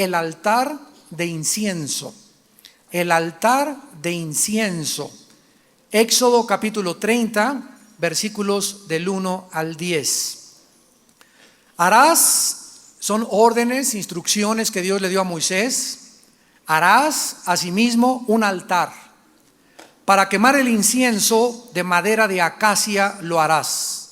el altar de incienso. El altar de incienso. Éxodo capítulo 30, versículos del 1 al 10. Harás, son órdenes, instrucciones que Dios le dio a Moisés. Harás asimismo un altar. Para quemar el incienso de madera de acacia lo harás.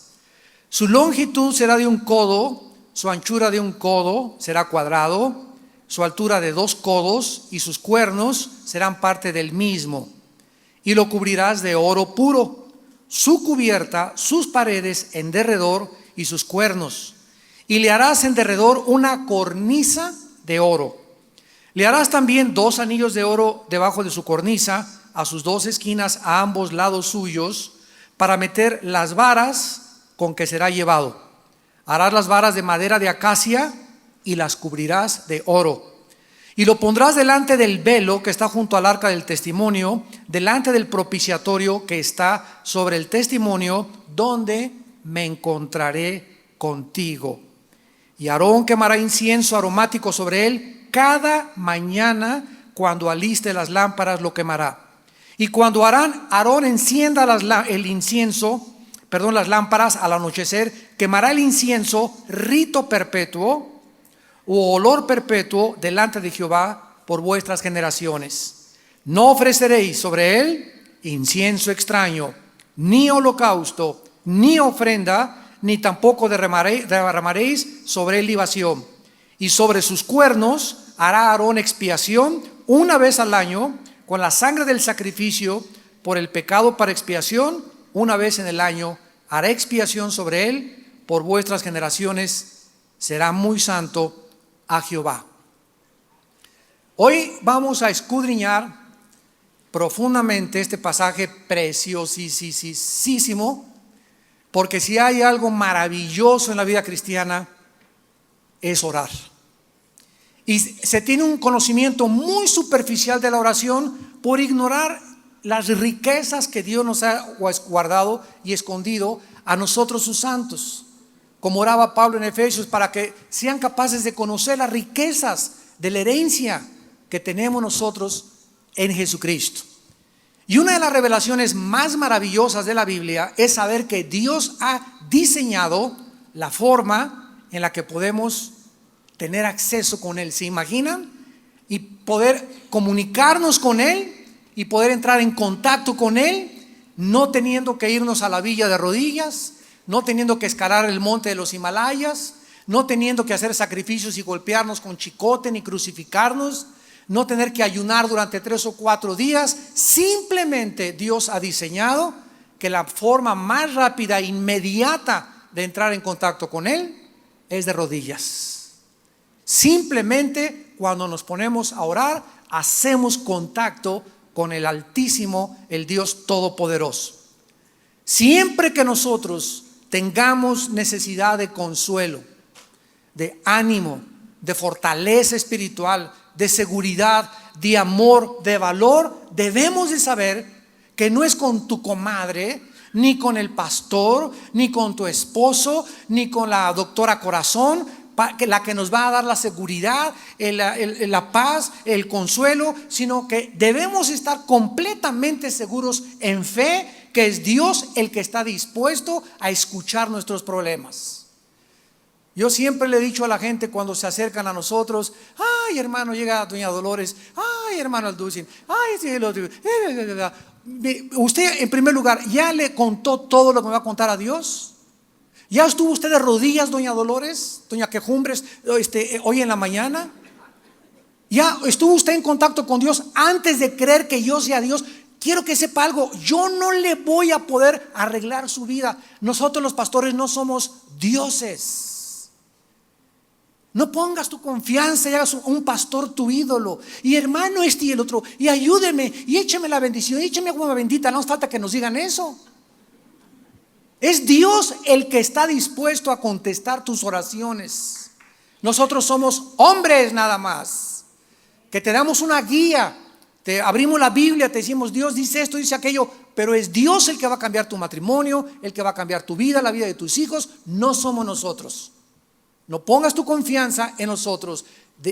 Su longitud será de 1 codo, su anchura de 1 codo será cuadrado, su altura de 2 codos y sus cuernos serán parte del mismo. Y lo cubrirás de oro puro, su cubierta, sus paredes en derredor y sus cuernos. Y le harás en derredor una cornisa de oro. Le harás también 2 anillos de oro debajo de su cornisa, a sus 2 esquinas a ambos lados suyos, para meter las varas con que será llevado. Harás las varas de madera de acacia y las cubrirás de oro. Y lo pondrás delante del velo que está junto al arca del testimonio, delante del propiciatorio que está sobre el testimonio, donde me encontraré contigo. Y Aarón quemará incienso aromático sobre él cada mañana, cuando aliste las lámparas lo quemará. Y cuando Aarón encienda las lámparas al anochecer, quemará el incienso, rito perpetuo u olor perpetuo delante de Jehová por vuestras generaciones. No ofreceréis sobre él incienso extraño, ni holocausto, ni ofrenda, ni tampoco derramaréis sobre él libación. Y sobre sus cuernos hará Aarón expiación una vez al año con la sangre del sacrificio por el pecado para expiación. Una vez en el año hará expiación sobre él por vuestras generaciones. Será muy santo a Jehová. Hoy vamos a escudriñar profundamente este pasaje preciosísimo, porque si hay algo maravilloso en la vida cristiana es orar. Y se tiene un conocimiento muy superficial de la oración por ignorar las riquezas que Dios nos ha guardado y escondido a nosotros sus santos. Como oraba Pablo en Efesios, para que sean capaces de conocer las riquezas de la herencia que tenemos nosotros en Jesucristo. Y una de las revelaciones más maravillosas de la Biblia es saber que Dios ha diseñado la forma en la que podemos tener acceso con Él. ¿Se imaginan? Y poder comunicarnos con Él y poder entrar en contacto con Él, no teniendo que irnos a la villa de rodillas, no teniendo que escalar el monte de los Himalayas, no teniendo que hacer sacrificios y golpearnos con chicote ni crucificarnos, no tener que ayunar durante 3 o 4 días. Simplemente Dios ha diseñado que la forma más rápida e inmediata de entrar en contacto con Él es de rodillas. Simplemente cuando nos ponemos a orar, hacemos contacto con el Altísimo, el Dios Todopoderoso. Siempre que nosotros tengamos necesidad de consuelo, de ánimo, de fortaleza espiritual, de seguridad, de amor, de valor, debemos de saber que no es con tu comadre, ni con el pastor, ni con tu esposo, ni con la doctora Corazón, la que nos va a dar la seguridad, la paz, el consuelo, sino que debemos estar completamente seguros en fe que es Dios el que está dispuesto a escuchar nuestros problemas. Yo siempre le he dicho a la gente cuando se acercan a nosotros: ay, hermano, llega doña Dolores, ay, hermano Alducin, ay, sí, el otro. Usted, en primer lugar, ¿ya le contó todo lo que me va a contar a Dios? ¿Ya estuvo usted de rodillas, doña Dolores, doña Quejumbres, hoy en la mañana? ¿Ya estuvo usted en contacto con Dios antes de creer que yo sea Dios? Quiero que sepa algo: yo no le voy a poder arreglar su vida. Nosotros los pastores no somos dioses. No pongas tu confianza y hagas un pastor tu ídolo. Y hermano este y el otro, y ayúdeme, y écheme la bendición, y écheme agua bendita. No hace falta que nos digan eso. Es Dios el que está dispuesto a contestar tus oraciones. Nosotros somos hombres nada más, que te damos una guía, te abrimos la Biblia, te decimos: Dios dice esto, dice aquello. Pero es Dios el que va a cambiar tu matrimonio, el que va a cambiar tu vida, la vida de tus hijos. No somos nosotros. No pongas tu confianza en nosotros.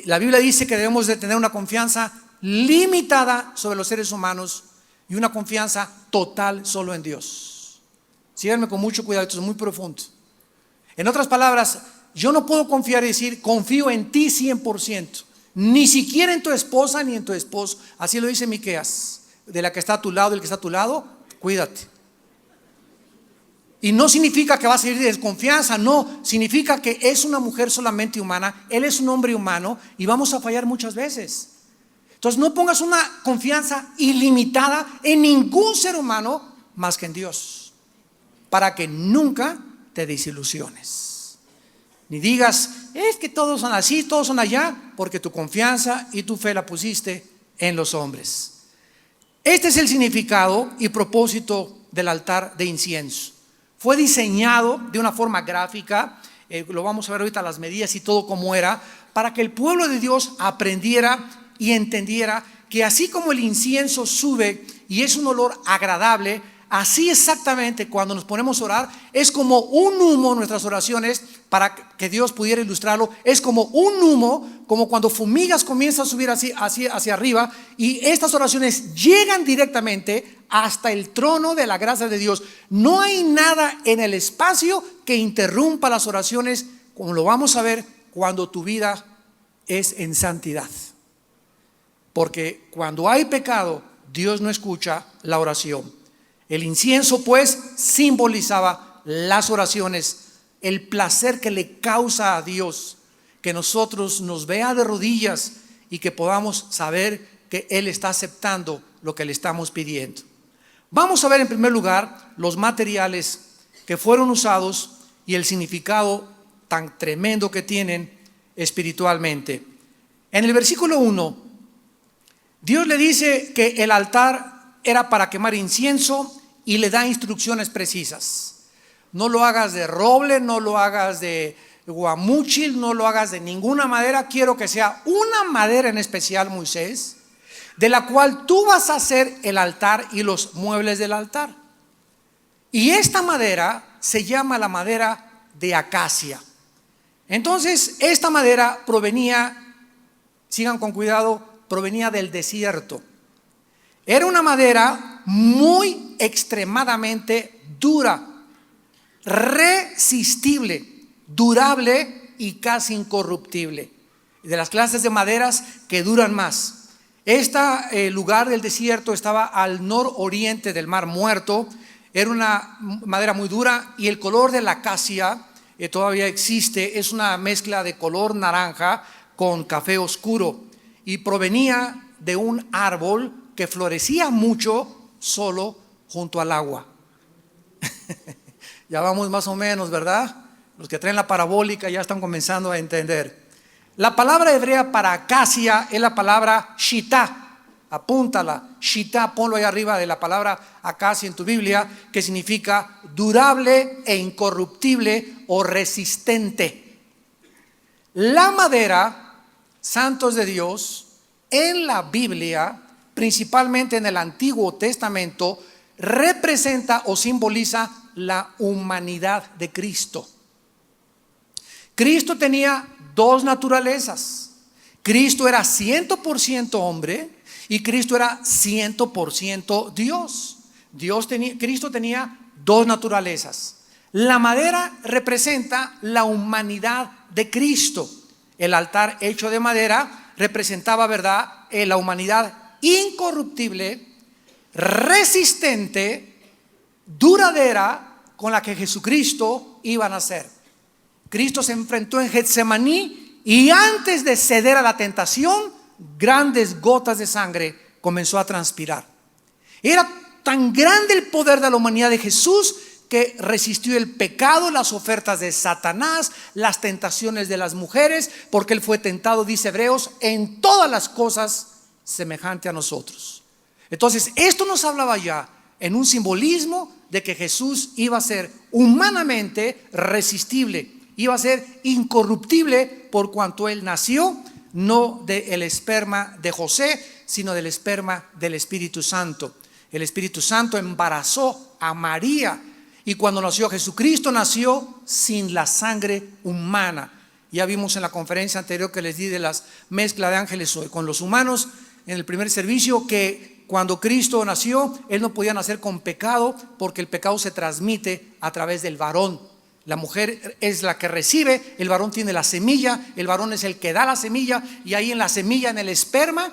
La Biblia dice que debemos de tener una confianza limitada sobre los seres humanos y una confianza total solo en Dios. Síganme con mucho cuidado, esto es muy profundo. En otras palabras, yo no puedo confiar y decir confío en ti 100%, ni siquiera en tu esposa ni en tu esposo. Así lo dice Miqueas, de la que está a tu lado, el que está a tu lado, cuídate. Y no significa que vas a ir de desconfianza, no, significa que es una mujer solamente humana, él es un hombre humano y vamos a fallar muchas veces. Entonces no pongas una confianza ilimitada en ningún ser humano más que en Dios, para que nunca te desilusiones. Ni digas, es que todos son así, todos son allá, porque tu confianza y tu fe la pusiste en los hombres. Este es el significado y propósito del altar de incienso. Fue diseñado de una forma gráfica, lo vamos a ver ahorita las medidas y todo como era, para que el pueblo de Dios aprendiera y entendiera que así como el incienso sube y es un olor agradable, así exactamente cuando nos ponemos a orar es como un humo. Nuestras oraciones, para que Dios pudiera ilustrarlo, es como un humo, como cuando fumigas comienza a subir así hacia arriba, y estas oraciones llegan directamente hasta el trono de la gracia de Dios. No hay nada en el espacio que interrumpa las oraciones, como lo vamos a ver cuando tu vida es en santidad. Porque cuando hay pecado, Dios no escucha la oración. El incienso pues simbolizaba las oraciones, el placer que le causa a Dios que nosotros nos vea de rodillas y que podamos saber que Él está aceptando lo que le estamos pidiendo. Vamos a ver en primer lugar los materiales que fueron usados y el significado tan tremendo que tienen espiritualmente. En el versículo 1, Dios le dice que el altar era para quemar incienso y le da instrucciones precisas. No lo hagas de roble, no lo hagas de guamúchil, no lo hagas de ninguna madera. Quiero que sea una madera en especial, Moisés, de la cual tú vas a hacer el altar y los muebles del altar. Y esta madera se llama la madera de acacia. Entonces, esta madera provenía, sigan con cuidado, provenía del desierto. Era una madera muy extremadamente dura, resistible, durable y casi incorruptible. De las clases de maderas que duran más. Este lugar del desierto estaba al nororiente del Mar Muerto. Era una madera muy dura y el color de la acacia todavía existe. Es una mezcla de color naranja con café oscuro y provenía de un árbol que florecía mucho solo junto al agua. Ya vamos más o menos, ¿verdad? Los que traen la parabólica ya están comenzando a entender. La palabra hebrea para acacia es la palabra shitá. Apúntala, shitá, ponlo ahí arriba de la palabra acacia en tu Biblia, que significa durable e incorruptible o resistente. La madera, santos de Dios, en la Biblia, principalmente en el Antiguo Testamento, representa o simboliza la humanidad de Cristo. Cristo tenía dos naturalezas. Cristo era 100% hombre y Cristo era 100% Dios. Cristo tenía dos naturalezas. La madera representa la humanidad de Cristo. El altar hecho de madera representaba, ¿verdad?, la humanidad incorruptible, resistente, duradera, con la que Jesucristo iba a nacer. Cristo se enfrentó en Getsemaní y antes de ceder a la tentación, grandes gotas de sangre comenzó a transpirar. Era tan grande el poder de la humanidad de Jesús que resistió el pecado, las ofertas de Satanás, las tentaciones de las mujeres, porque Él fue tentado, dice Hebreos, en todas las cosas semejante a nosotros. Entonces, esto nos hablaba ya en un simbolismo de que Jesús iba a ser humanamente resistible, iba a ser incorruptible por cuanto Él nació no del esperma de José, sino del esperma del Espíritu Santo. El Espíritu Santo embarazó a María y cuando nació Jesucristo nació sin la sangre humana. Ya vimos en la conferencia anterior que les di de las mezclas de ángeles con los humanos en el primer servicio, que cuando Cristo nació, Él no podía nacer con pecado, porque el pecado se transmite a través del varón. La mujer es la que recibe, el varón tiene la semilla, el varón es el que da la semilla, y ahí en la semilla, en el esperma,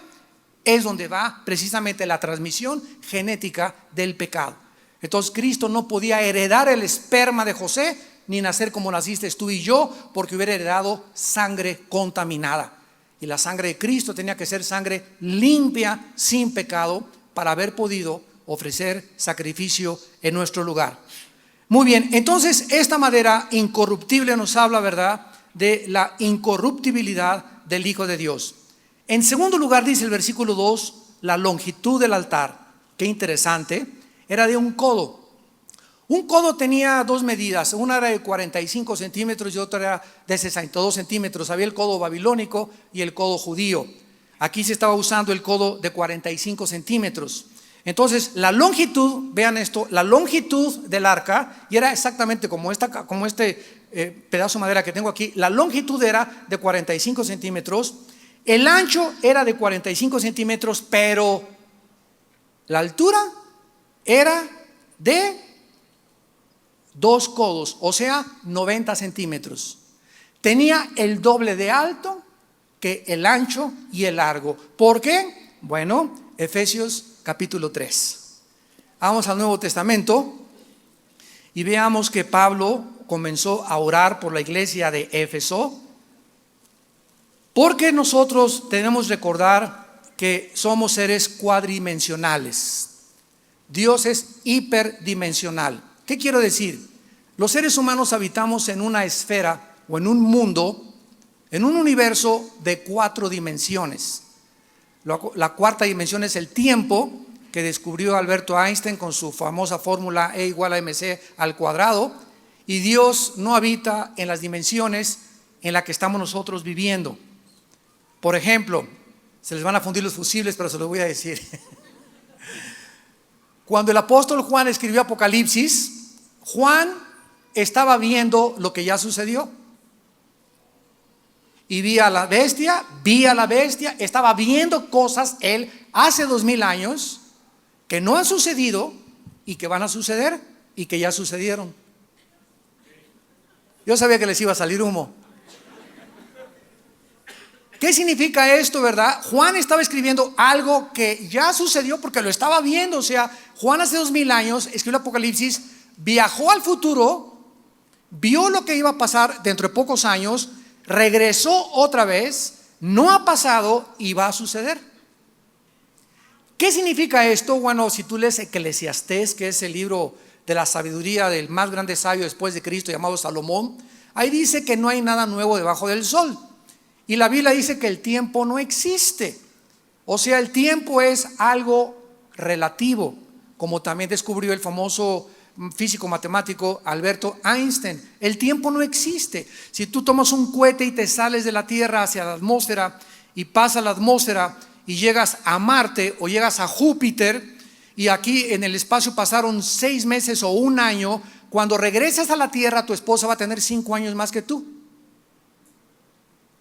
es donde va precisamente la transmisión genética del pecado. Entonces Cristo no podía heredar el esperma de José, ni nacer como naciste tú y yo, porque hubiera heredado sangre contaminada. Y la sangre de Cristo tenía que ser sangre limpia, sin pecado, para haber podido ofrecer sacrificio en nuestro lugar. Muy bien, entonces esta madera incorruptible nos habla, ¿verdad?, de la incorruptibilidad del Hijo de Dios. En segundo lugar dice el versículo 2, la longitud del altar. Qué interesante, era de un codo. Un codo tenía dos medidas, una era de 45 centímetros y otra era de 62 centímetros. Había el codo babilónico y el codo judío. Aquí se estaba usando el codo de 45 centímetros. Entonces la longitud, vean esto, la longitud del arca, y era exactamente como este pedazo de madera que tengo aquí. La longitud era de 45 centímetros, el ancho era de 45 centímetros, pero la altura era de 2 codos, o sea 90 centímetros. Tenía el doble de alto que el ancho y el largo. ¿Por qué? Bueno, Efesios capítulo 3. Vamos al Nuevo Testamento y veamos que Pablo comenzó a orar por la iglesia de Éfeso, porque nosotros tenemos que recordar que somos seres cuadridimensionales. Dios es hiperdimensional. ¿Qué quiero decir? Los seres humanos habitamos en una esfera o en un mundo, en un universo de 4 dimensiones. La cuarta dimensión es el tiempo, que descubrió Alberto Einstein con su famosa fórmula E igual a mc al cuadrado. Y Dios no habita en las dimensiones en las que estamos nosotros viviendo. Por ejemplo, se les van a fundir los fusibles, pero se los voy a decir. Cuando el apóstol Juan escribió Apocalipsis, Juan estaba viendo lo que ya sucedió. Y vi a la bestia, estaba viendo cosas él hace 2000 años que no han sucedido y que van a suceder y que ya sucedieron. Yo sabía que les iba a salir humo. ¿Qué significa esto, verdad? Juan estaba escribiendo algo que ya sucedió porque lo estaba viendo. O sea, Juan hace 2000 años escribió Apocalipsis, viajó al futuro, vio lo que iba a pasar dentro de pocos años, regresó otra vez, no ha pasado y va a suceder. ¿Qué significa esto? Bueno, si tú lees Eclesiastés, que es el libro de la sabiduría del más grande sabio después de Cristo, llamado Salomón, ahí dice que no hay nada nuevo debajo del sol. Y la Biblia dice que el tiempo no existe. O sea, el tiempo es algo relativo, como también descubrió el famoso físico matemático Alberto Einstein. El tiempo no existe. Si tú tomas un cohete y te sales de la Tierra hacia la atmósfera y pasas la atmósfera y llegas a Marte o llegas a Júpiter, y aquí en el espacio pasaron 6 meses o 1 año, cuando regresas a la Tierra tu esposa va a tener 5 años más que tú.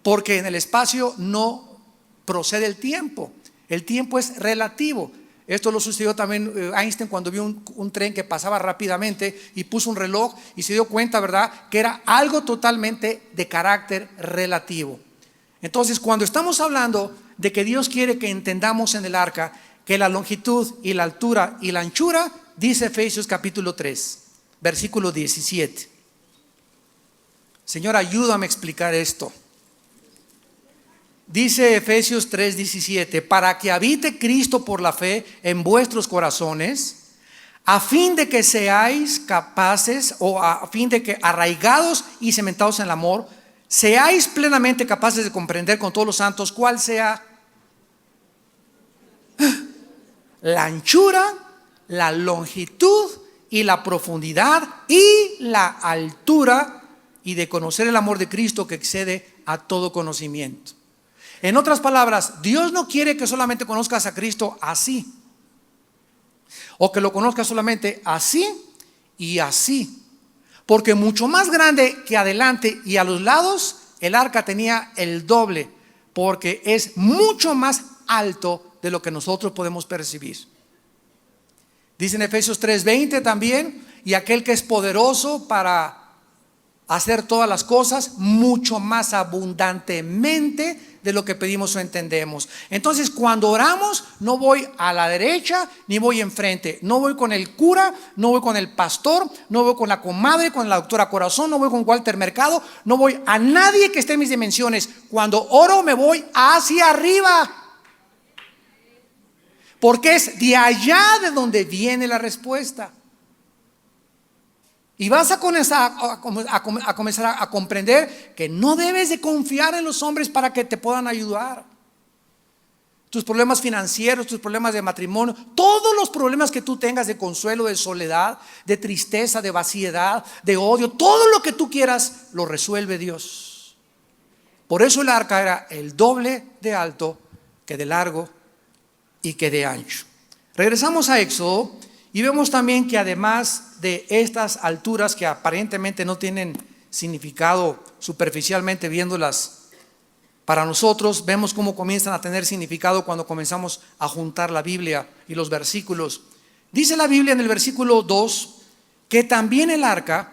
Porque en el espacio no procede el tiempo. El tiempo es relativo. Esto lo sucedió también Einstein cuando vio un tren que pasaba rápidamente y puso un reloj y se dio cuenta, ¿verdad?, que era algo totalmente de carácter relativo. Entonces, cuando estamos hablando de que Dios quiere que entendamos en el arca que la longitud y la altura y la anchura, dice Efesios capítulo 3, versículo 17. Señor, ayúdame a explicar esto. Dice Efesios 3:17, para que habite Cristo por la fe en vuestros corazones, a fin de que seáis capaces, o a fin de que arraigados y cementados en el amor, seáis plenamente capaces de comprender con todos los santos cuál sea la anchura, la longitud y la profundidad y la altura, y de conocer el amor de Cristo que excede a todo conocimiento. En otras palabras, Dios no quiere que solamente conozcas a Cristo así, o que lo conozcas solamente así y así, porque mucho más grande que adelante y a los lados el arca tenía el doble, porque es mucho más alto de lo que nosotros podemos percibir. Dice en Efesios 3:20 también: y aquel que es poderoso para hacer todas las cosas mucho más abundantemente de lo que pedimos o entendemos. Entonces, cuando oramos, no voy a la derecha ni voy enfrente, no voy con el cura, no voy con el pastor, no voy con la comadre, con la doctora Corazón, no voy con Walter Mercado, no voy a nadie que esté en mis dimensiones. Cuando oro, me voy hacia arriba, porque es de allá de donde viene la respuesta. Y vas a comenzar a comprender que no debes de confiar en los hombres para que te puedan ayudar. Tus problemas financieros, tus problemas de matrimonio, todos los problemas que tú tengas de consuelo, de soledad, de tristeza, de vaciedad, de odio, todo lo que tú quieras, lo resuelve Dios. Por eso el arca era el doble de alto que de largo y que de ancho. Regresamos a Éxodo y vemos también que además de estas alturas que aparentemente no tienen significado superficialmente viéndolas para nosotros, vemos cómo comienzan a tener significado cuando comenzamos a juntar la Biblia y los versículos. Dice la Biblia en el versículo 2 que también el altar,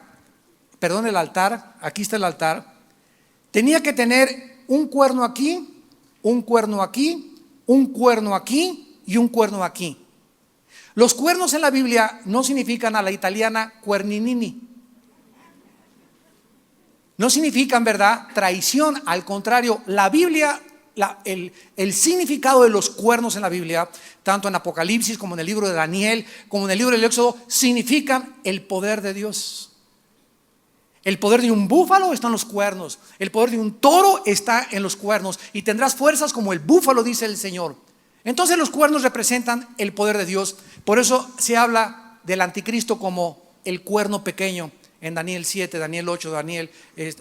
aquí está el altar, tenía que tener un cuerno aquí, un cuerno aquí, un cuerno aquí y un cuerno aquí. Los cuernos en la Biblia no significan a la italiana cuerninini. No significan, ¿verdad?, traición. Al contrario, la Biblia, el significado de los cuernos en la Biblia, tanto en Apocalipsis como en el libro de Daniel, como en el libro del Éxodo, significan el poder de Dios. El poder de un búfalo está en los cuernos. El poder de un toro está en los cuernos. Y tendrás fuerzas como el búfalo, dice el Señor. Entonces los cuernos representan el poder de Dios. Por eso se habla del anticristo como el cuerno pequeño en Daniel 7, Daniel 8, Daniel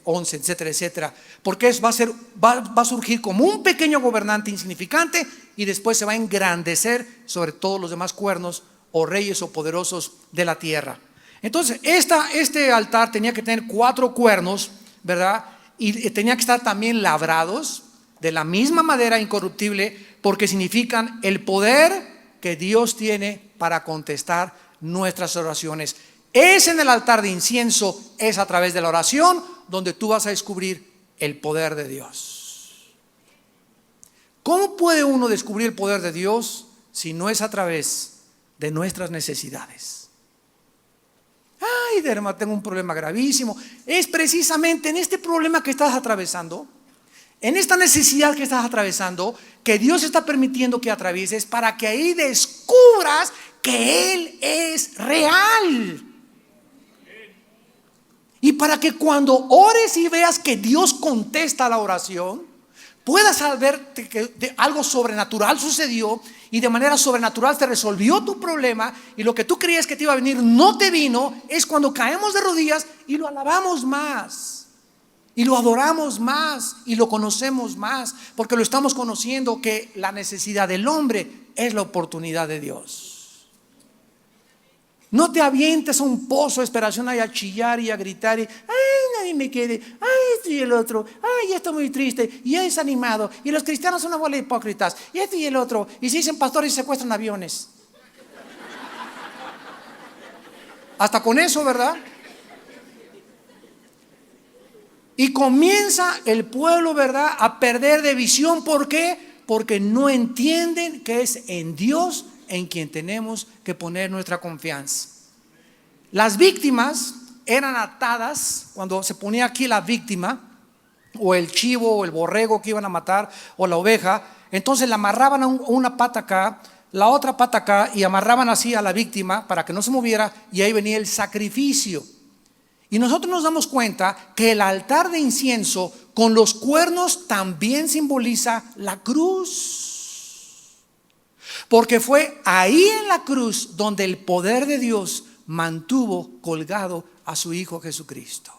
11, etcétera, etcétera. Porque va a surgir como un pequeño gobernante insignificante y después se va a engrandecer sobre todos los demás cuernos o reyes o poderosos de la tierra. Entonces este altar tenía que tener 4 cuernos, ¿verdad? Y tenía que estar también labrados de la misma madera incorruptible, porque significan el poder que Dios tiene para contestar nuestras oraciones. Es en el altar de incienso, es a través de la oración donde tú vas a descubrir el poder de Dios. ¿Cómo puede uno descubrir el poder de Dios si no es a través de nuestras necesidades? Ay, Derma, tengo un problema gravísimo. Es precisamente en este problema que estás atravesando, en esta necesidad que estás atravesando, que Dios está permitiendo que atravieses para que ahí descubras que Él es real. Y para que cuando ores y veas que Dios contesta la oración, puedas saber que algo sobrenatural sucedió y de manera sobrenatural te resolvió tu problema, y lo que tú creías que te iba a venir no te vino. Es cuando caemos de rodillas y lo alabamos más. Y lo adoramos más y lo conocemos más, porque lo estamos conociendo que la necesidad del hombre es la oportunidad de Dios. No te avientes a un pozo de esperación ahí a chillar y a gritar y ay, nadie me quiere, ay, esto y el otro, ay, estoy muy triste y es animado y los cristianos son una bola de hipócritas y esto y el otro, y se dicen pastores y secuestran aviones. Hasta con eso, ¿verdad? Y comienza el pueblo, ¿verdad?, a perder de visión. ¿Por qué? Porque no entienden que es en Dios en quien tenemos que poner nuestra confianza. Las víctimas eran atadas. Cuando se ponía aquí la víctima, o el chivo o el borrego que iban a matar, o la oveja, entonces la amarraban a una pata acá, la otra pata acá, y amarraban así a la víctima para que no se moviera, y ahí venía el sacrificio. Y nosotros nos damos cuenta que el altar de incienso con los cuernos también simboliza la cruz. Porque fue ahí en la cruz donde el poder de Dios mantuvo colgado a su Hijo Jesucristo.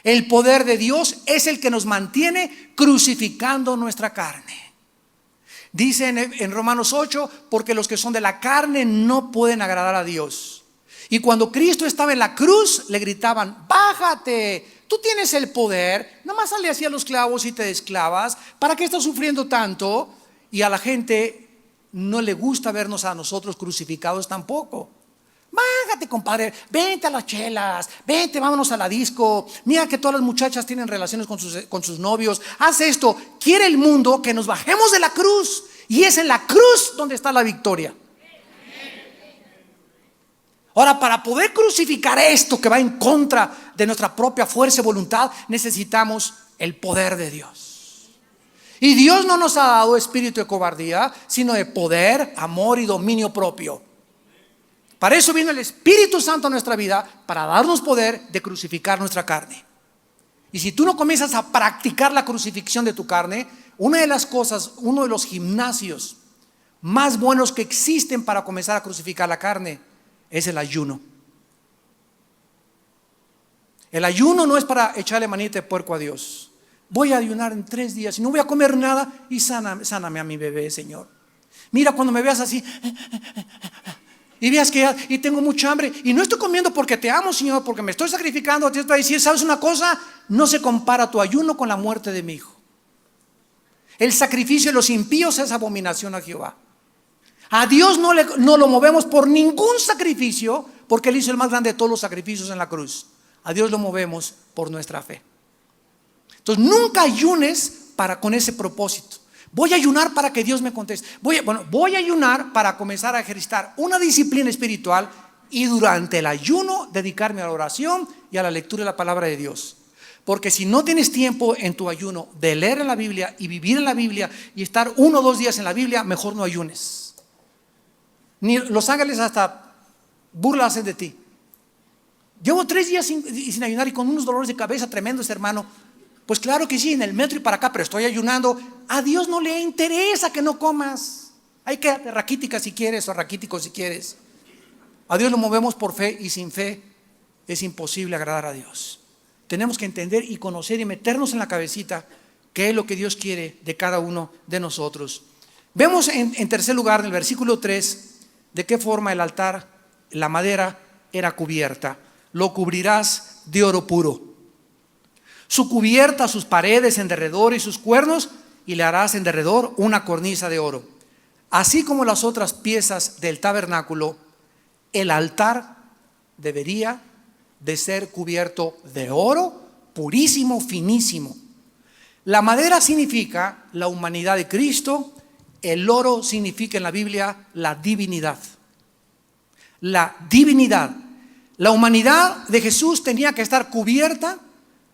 El poder de Dios es el que nos mantiene crucificando nuestra carne. Dice en Romanos 8, porque los que son de la carne no pueden agradar a Dios. Y cuando Cristo estaba en la cruz, le gritaban: bájate, tú tienes el poder, nada más sale así a los clavos y te desclavas. ¿Para qué estás sufriendo tanto? Y a la gente no le gusta vernos a nosotros crucificados tampoco. Bájate, compadre, vente a las chelas, vente, vámonos a la disco. Mira que todas las muchachas tienen relaciones con sus novios. Haz esto. Quiere el mundo que nos bajemos de la cruz, y es en la cruz donde está la victoria. Ahora, para poder crucificar esto que va en contra de nuestra propia fuerza y voluntad, necesitamos el poder de Dios. Y Dios no nos ha dado espíritu de cobardía, sino de poder, amor y dominio propio. Para eso vino el Espíritu Santo a nuestra vida, para darnos poder de crucificar nuestra carne. Y si tú no comienzas a practicar la crucifixión de tu carne, una de las cosas, uno de los gimnasios más buenos que existen para comenzar a crucificar la carne es el ayuno. El ayuno no es para echarle manita de puerco a Dios. Voy a ayunar en 3 días y no voy a comer nada, y sáname a mi bebé, Señor. Mira, cuando me veas así y veas que y tengo mucha hambre y no estoy comiendo porque te amo, Señor, porque me estoy sacrificando, Dios va a decir, ¿sabes una cosa? No se compara tu ayuno con la muerte de mi hijo. El sacrificio de los impíos es abominación a Jehová. A Dios no lo movemos por ningún sacrificio, porque Él hizo el más grande de todos los sacrificios en la cruz. A Dios lo movemos por nuestra fe. Entonces nunca ayunes con ese propósito. Voy a ayunar para que Dios me conteste. Voy a ayunar para comenzar a ejercitar una disciplina espiritual, y durante el ayuno dedicarme a la oración y a la lectura de la palabra de Dios. Porque si no tienes tiempo en tu ayuno de leer en la Biblia y vivir en la Biblia y estar 1 o 2 días en la Biblia, mejor no ayunes. Ni los ángeles hasta burla hacen de ti. Llevo 3 días sin ayunar y con unos dolores de cabeza tremendos, hermano. Pues claro que sí, en el metro y para acá, pero estoy ayunando. A Dios no le interesa que no comas. Hay que quedarte raquítica si quieres, o raquítico si quieres. A Dios lo movemos por fe, y sin fe es imposible agradar a Dios. Tenemos que entender y conocer y meternos en la cabecita qué es lo que Dios quiere de cada uno de nosotros. Vemos en tercer lugar, en el versículo 3, de qué forma el altar, la madera, era cubierta. Lo cubrirás de oro puro. Su cubierta, sus paredes en derredor y sus cuernos, y le harás en derredor una cornisa de oro. Así como las otras piezas del tabernáculo, el altar debería de ser cubierto de oro purísimo, finísimo. La madera significa la humanidad de Cristo. El oro significa en la Biblia la divinidad. La divinidad. La humanidad de Jesús tenía que estar cubierta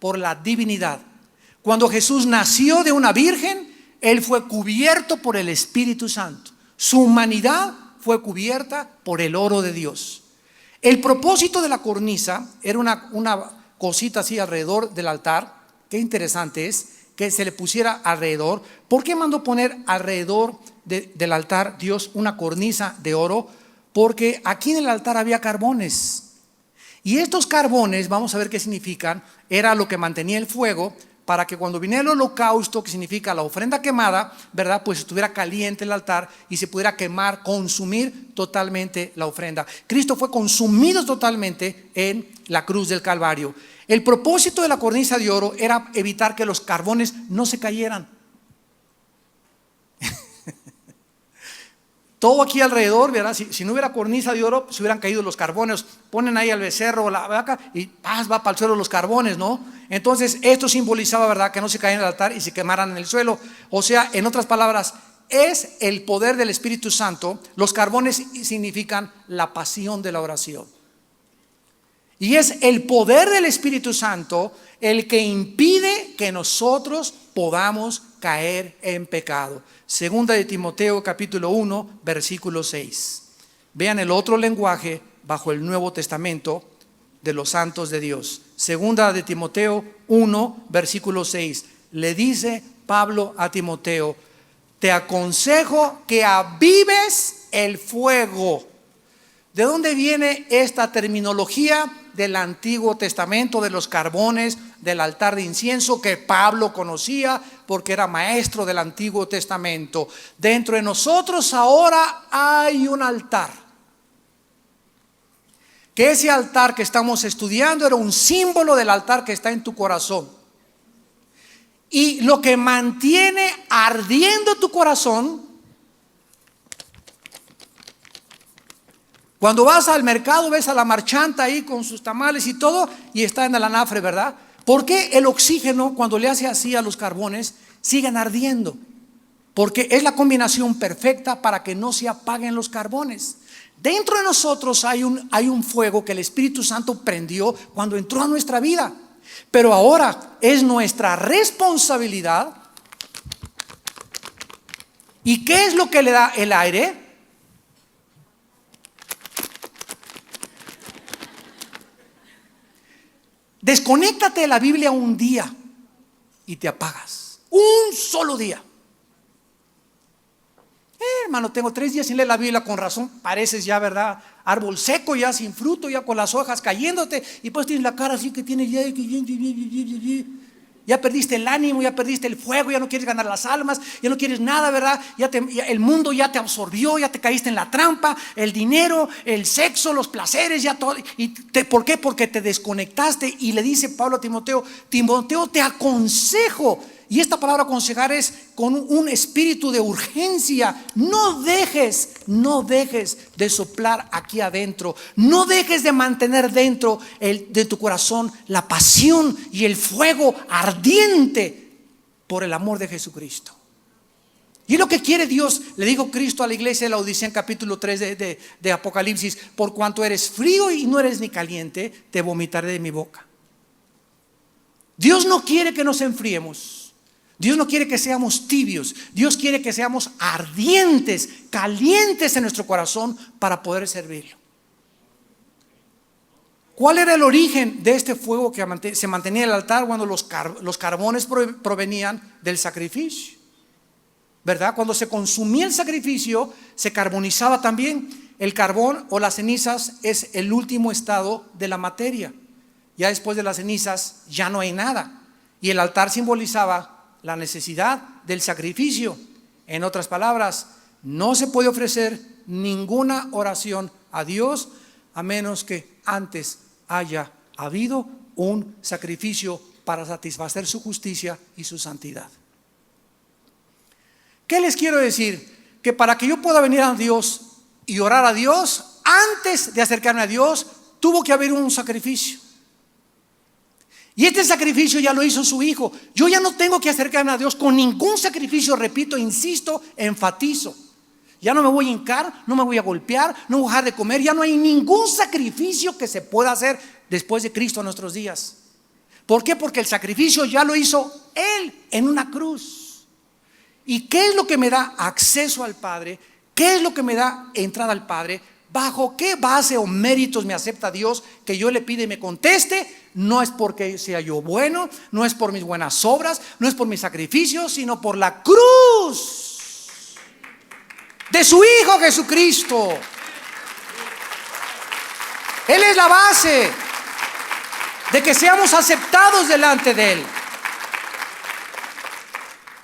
por la divinidad. Cuando Jesús nació de una virgen, Él fue cubierto por el Espíritu Santo. Su humanidad fue cubierta por el oro de Dios. El propósito de la cornisa era una cosita así alrededor del altar. Qué interesante es que se le pusiera alrededor. ¿Por qué mandó poner alrededor del altar Dios una cornisa de oro? Porque aquí en el altar había carbones. Y estos carbones, vamos a ver qué significan, era lo que mantenía el fuego, para que cuando viniera el holocausto, que significa la ofrenda quemada, ¿verdad? Pues estuviera caliente el altar y se pudiera quemar, consumir totalmente la ofrenda. Cristo fue consumido totalmente en la cruz del Calvario. El propósito de la cornisa de oro era evitar que los carbones no se cayeran. Todo aquí alrededor, ¿verdad? Si no hubiera cornisa de oro, se hubieran caído los carbones. Ponen ahí al becerro o la vaca y va para el suelo los carbones, ¿no? Entonces esto simbolizaba, ¿verdad?, que no se caían en el altar y se quemaran en el suelo. O sea, en otras palabras, es el poder del Espíritu Santo. Los carbones significan la pasión de la oración. Y es el poder del Espíritu Santo el que impide que nosotros podamos caer en pecado. Segunda de Timoteo capítulo 1 versículo 6. Vean el otro lenguaje bajo el Nuevo Testamento de los santos de Dios. Segunda de Timoteo 1 versículo 6. Le dice Pablo a Timoteo: te aconsejo que avives el fuego. ¿De dónde viene esta terminología del Antiguo Testamento, de los carbones, del altar de incienso, que Pablo conocía porque era maestro del Antiguo Testamento? Dentro de nosotros ahora hay un altar. que ese altar que estamos estudiando era un símbolo del altar que está en tu corazón. Y lo que mantiene ardiendo tu corazón, cuando vas al mercado ves a la marchanta ahí con sus tamales y todo, y está en el anafre, ¿verdad? ¿Por qué el oxígeno, cuando le hace así a los carbones, siguen ardiendo? Porque es la combinación perfecta para que no se apaguen los carbones. Dentro de nosotros hay un fuego que el Espíritu Santo prendió cuando entró a nuestra vida. Pero ahora es nuestra responsabilidad. ¿Y qué es lo que le da el aire? Desconéctate de la Biblia un día y te apagas. Un solo día. Hermano, tengo 3 días sin leer la Biblia, con razón pareces ya, ¿verdad? Árbol seco, ya sin fruto, ya con las hojas cayéndote, y pues tienes la cara así que tienes ya perdiste el ánimo, ya perdiste el fuego, ya no quieres ganar las almas, ya no quieres nada, ¿verdad? El mundo ya te absorbió, ya te caíste en la trampa, el dinero, el sexo, los placeres, ya todo. ¿Por qué? Porque te desconectaste. Y le dice Pablo a Timoteo: Timoteo, te aconsejo. Y esta palabra aconsejar es con un espíritu de urgencia. No dejes de soplar aquí adentro. No dejes de mantener dentro de tu corazón la pasión y el fuego ardiente por el amor de Jesucristo. Y es lo que quiere Dios. Le dijo Cristo a la iglesia de la Odisea en capítulo 3 de Apocalipsis: por cuanto eres frío y no eres ni caliente, te vomitaré de mi boca. Dios no quiere que nos enfriemos. Dios no quiere que seamos tibios. Dios quiere que seamos ardientes, calientes en nuestro corazón para poder servirlo. ¿Cuál era el origen de este fuego que se mantenía en el altar cuando los carbones provenían del sacrificio? ¿Verdad? Cuando se consumía el sacrificio, se carbonizaba también. El carbón o las cenizas es el último estado de la materia. Ya después de las cenizas ya no hay nada. Y el altar simbolizaba la necesidad del sacrificio. En otras palabras, no se puede ofrecer ninguna oración a Dios a menos que antes haya habido un sacrificio para satisfacer su justicia y su santidad. ¿Qué les quiero decir? Que para que yo pueda venir a Dios y orar a Dios, antes de acercarme a Dios, tuvo que haber un sacrificio. Y este sacrificio ya lo hizo su Hijo. Yo ya no tengo que acercarme a Dios con ningún sacrificio, repito, insisto, enfatizo. Ya no me voy a hincar, no me voy a golpear, no voy a dejar de comer. Ya no hay ningún sacrificio que se pueda hacer después de Cristo en nuestros días. ¿Por qué? Porque el sacrificio ya lo hizo Él en una cruz. ¿Y qué es lo que me da acceso al Padre? ¿Qué es lo que me da entrada al Padre? ¿Bajo qué base o méritos me acepta Dios que yo le pida y me conteste? No es porque sea yo bueno, no es por mis buenas obras, no es por mis sacrificios, sino por la cruz de su Hijo Jesucristo. Él es la base de que seamos aceptados delante de Él.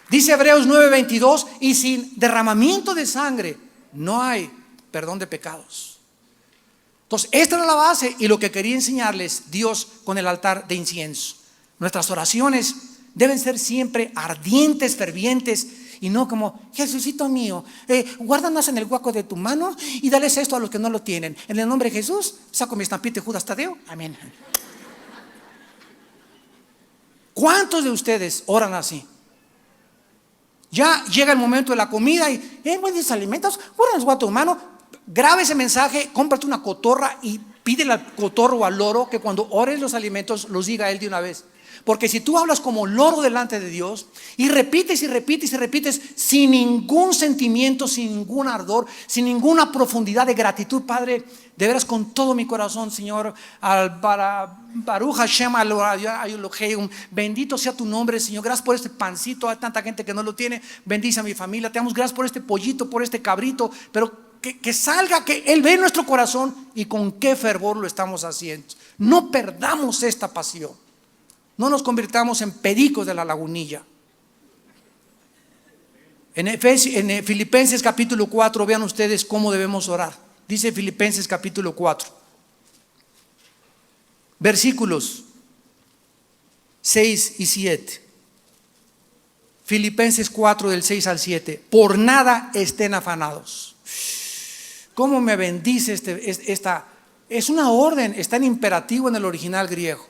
Dice Hebreos 9:22: y sin derramamiento de sangre no hay perdón de pecados. Entonces, esta era la base y lo que quería enseñarles Dios con el altar de incienso. Nuestras oraciones deben ser siempre ardientes, fervientes, y no como: Jesucito mío, guárdanos en el hueco de tu mano y dales esto a los que no lo tienen. En el nombre de Jesús, saco mi estampita de Judas Tadeo. Amén. ¿Cuántos de ustedes oran así? Ya llega el momento de la comida y buenos alimentos, guárdanos a tu mano. Grabe ese mensaje, cómprate una cotorra y pídele al cotorro o al loro que cuando ores los alimentos los diga él de una vez. Porque si tú hablas como loro delante de Dios y repites y repites y repites sin ningún sentimiento, sin ningún ardor, sin ninguna profundidad de gratitud: Padre, de veras con todo mi corazón, Señor, Baruch Hashem Elohim, bendito sea tu nombre, Señor. Gracias por este pancito, hay tanta gente que no lo tiene. Bendice a mi familia, te damos gracias por este pollito, por este cabrito. Pero que salga, que Él ve nuestro corazón y con qué fervor lo estamos haciendo. No perdamos esta pasión. No nos convirtamos en pericos de la lagunilla. En Filipenses capítulo 4, vean ustedes cómo debemos orar. Dice Filipenses capítulo 4. Versículos 6 y 7. Filipenses 4 del 6 al 7. Por nada estén afanados. ¿Cómo me bendice esta? Es una orden, está en imperativo en el original griego.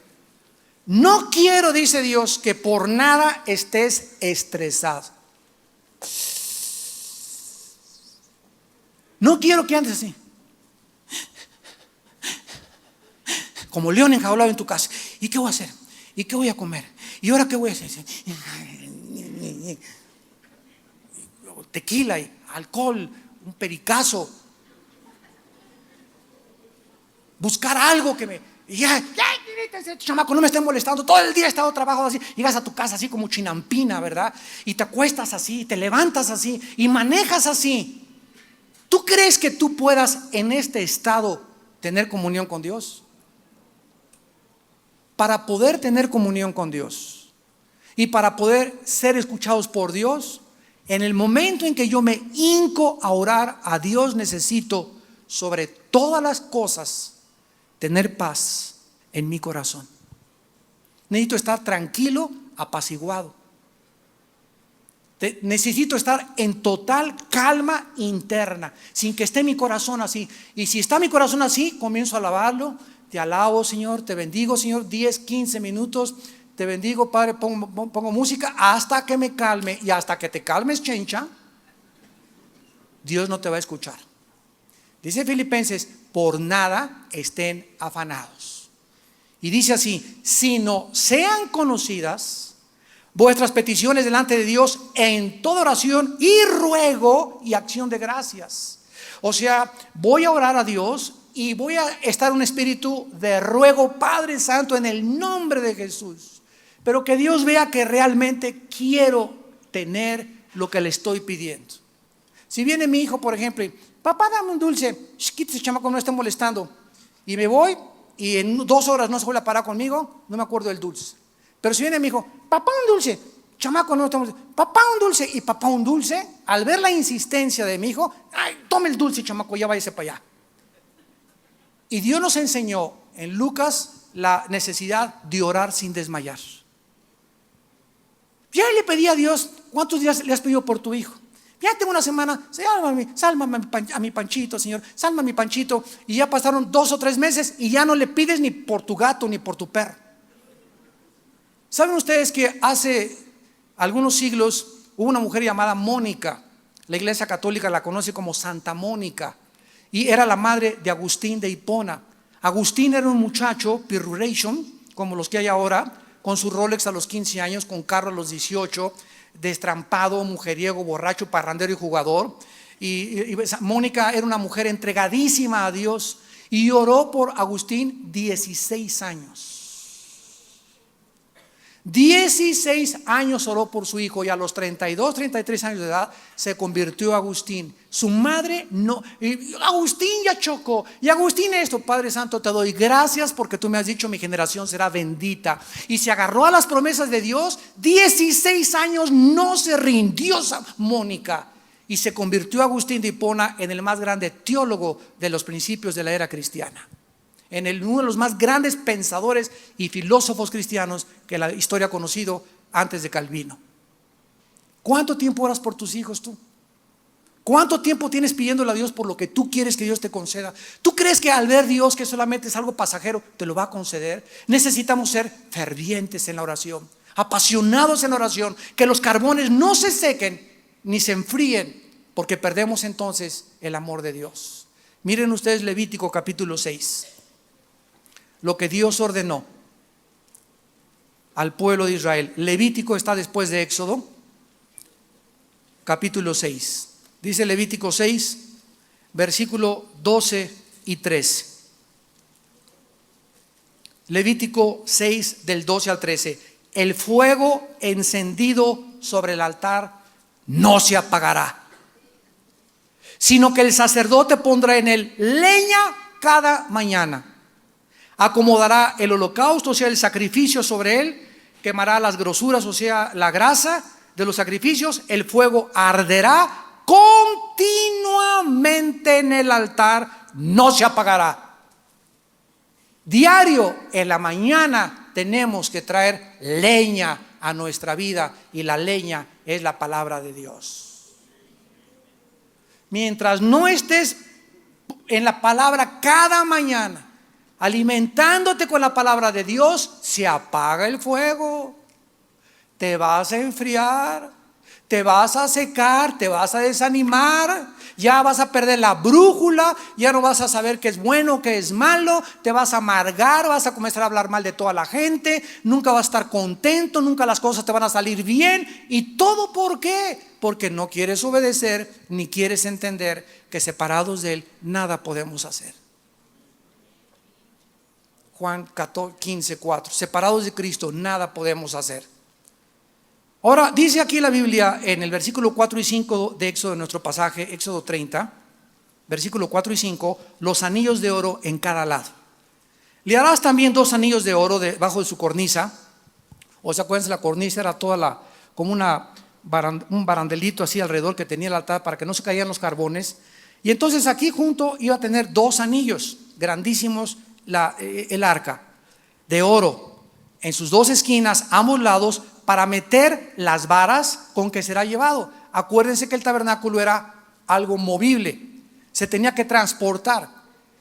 No quiero, dice Dios, que por nada estés estresado. No quiero que andes así, como león enjaulado en tu casa. ¿Y qué voy a hacer? ¿Y qué voy a comer? ¿Y ahora qué voy a hacer? Tequila y alcohol, un pericazo. Buscar algo que me... Ya, chamaco, no me esté molestando. Todo el día he estado trabajando así. Llegas a tu casa así como chinampina, ¿verdad? Y te acuestas así, te levantas así y manejas así. ¿Tú crees que tú puedas en este estado tener comunión con Dios? Para poder tener comunión con Dios y para poder ser escuchados por Dios, en el momento en que yo me hinco a orar a Dios, necesito sobre todas las cosas tener paz en mi corazón. Necesito estar tranquilo, apaciguado. Necesito estar en total calma interna, sin que esté mi corazón así. Y si está mi corazón así, comienzo a alabarlo. Te alabo, Señor, te bendigo, Señor, 10, 15 minutos. Te bendigo, Padre, pongo música hasta que me calme. Y hasta que te calmes, chencha, Dios no te va a escuchar. Dice Filipenses, por nada estén afanados. Y dice así, sino sean conocidas vuestras peticiones delante de Dios en toda oración y ruego y acción de gracias. O sea, voy a orar a Dios y voy a estar en un espíritu de ruego, Padre Santo, en el nombre de Jesús. Pero que Dios vea que realmente quiero tener lo que le estoy pidiendo. Si viene mi hijo, por ejemplo, y, papá, dame un dulce, quítese, chamaco, no esté molestando. Y me voy y en 2 horas no se vuelve a parar conmigo, no me acuerdo del dulce. Pero si viene mi hijo, papá, un dulce, chamaco, no estamos, papá, un dulce, y papá, un dulce, al ver la insistencia de mi hijo, ay, tome el dulce, chamaco, ya váyase para allá. Y Dios nos enseñó en Lucas la necesidad de orar sin desmayar. Ya le pedí a Dios, ¿cuántos días le has pedido por tu hijo? Ya tengo una semana, sálvame a mi Panchito, Señor, sálvame a mi Panchito. Y ya pasaron 2 o 3 meses y ya no le pides ni por tu gato ni por tu perro. ¿Saben ustedes que hace algunos siglos hubo una mujer llamada Mónica? La Iglesia Católica la conoce como Santa Mónica, y era la madre de Agustín de Hipona. Agustín era un muchacho, pirruration, como los que hay ahora, con su Rolex a los 15 años, con carro a los 18, destrampado, mujeriego, borracho, parrandero y jugador. Y Mónica era una mujer entregadísima a Dios y oró por Agustín 16 años. 16 años oró por su hijo y a los 32, 33 años de edad se convirtió Agustín. Su madre no, Agustín ya chocó, y Agustín esto, Padre Santo, te doy gracias porque tú me has dicho mi generación será bendita. Y se agarró a las promesas de Dios, 16 años no se rindió Mónica y se convirtió Agustín de Hipona en el más grande teólogo de los principios de la era cristiana. Uno de los más grandes pensadores y filósofos cristianos que la historia ha conocido antes de Calvino. ¿Cuánto tiempo oras por tus hijos tú? ¿Cuánto tiempo tienes pidiéndole a Dios por lo que tú quieres que Dios te conceda? ¿Tú crees que al ver Dios que solamente es algo pasajero te lo va a conceder? Necesitamos ser fervientes en la oración, apasionados en la oración, que los carbones no se sequen ni se enfríen, porque perdemos entonces el amor de Dios. Miren ustedes Levítico capítulo 6. Lo que Dios ordenó al pueblo de Israel. Levítico está después de Éxodo, capítulo 6. Dice Levítico 6, versículo 12 y 13. Levítico 6 del 12 al 13. El fuego encendido sobre el altar no se apagará, sino que el sacerdote pondrá en él leña cada mañana. Acomodará el holocausto, o sea, el sacrificio sobre él, quemará las grosuras, o sea, la grasa de los sacrificios. El fuego arderá continuamente en el altar, no se apagará. Diario en la mañana tenemos que traer leña a nuestra vida, y la leña es la palabra de Dios. Mientras no estés en la palabra cada mañana, alimentándote con la palabra de Dios, se apaga el fuego, te vas a enfriar, te vas a secar, te vas a desanimar, ya vas a perder la brújula, ya no vas a saber qué es bueno, qué es malo, te vas a amargar, vas a comenzar a hablar mal de toda la gente, nunca vas a estar contento, nunca las cosas te van a salir bien. ¿Y todo por qué? Porque no quieres obedecer ni quieres entender que separados de Él nada podemos hacer. Juan 15:4, separados de Cristo nada podemos hacer. Ahora dice aquí la Biblia en el versículo 4 y 5 de Éxodo, nuestro pasaje, Éxodo 30, versículo 4 y 5, los anillos de oro en cada lado. Le harás también 2 anillos de oro debajo de su cornisa. O sea, acuérdense, la cornisa era toda como un barandelito así alrededor que tenía el altar para que no se caían los carbones. Y entonces aquí junto iba a tener 2 anillos grandísimos, el arca de oro en sus 2 esquinas, ambos lados, para meter las varas con que será llevado. Acuérdense que el tabernáculo era algo movible, se tenía que transportar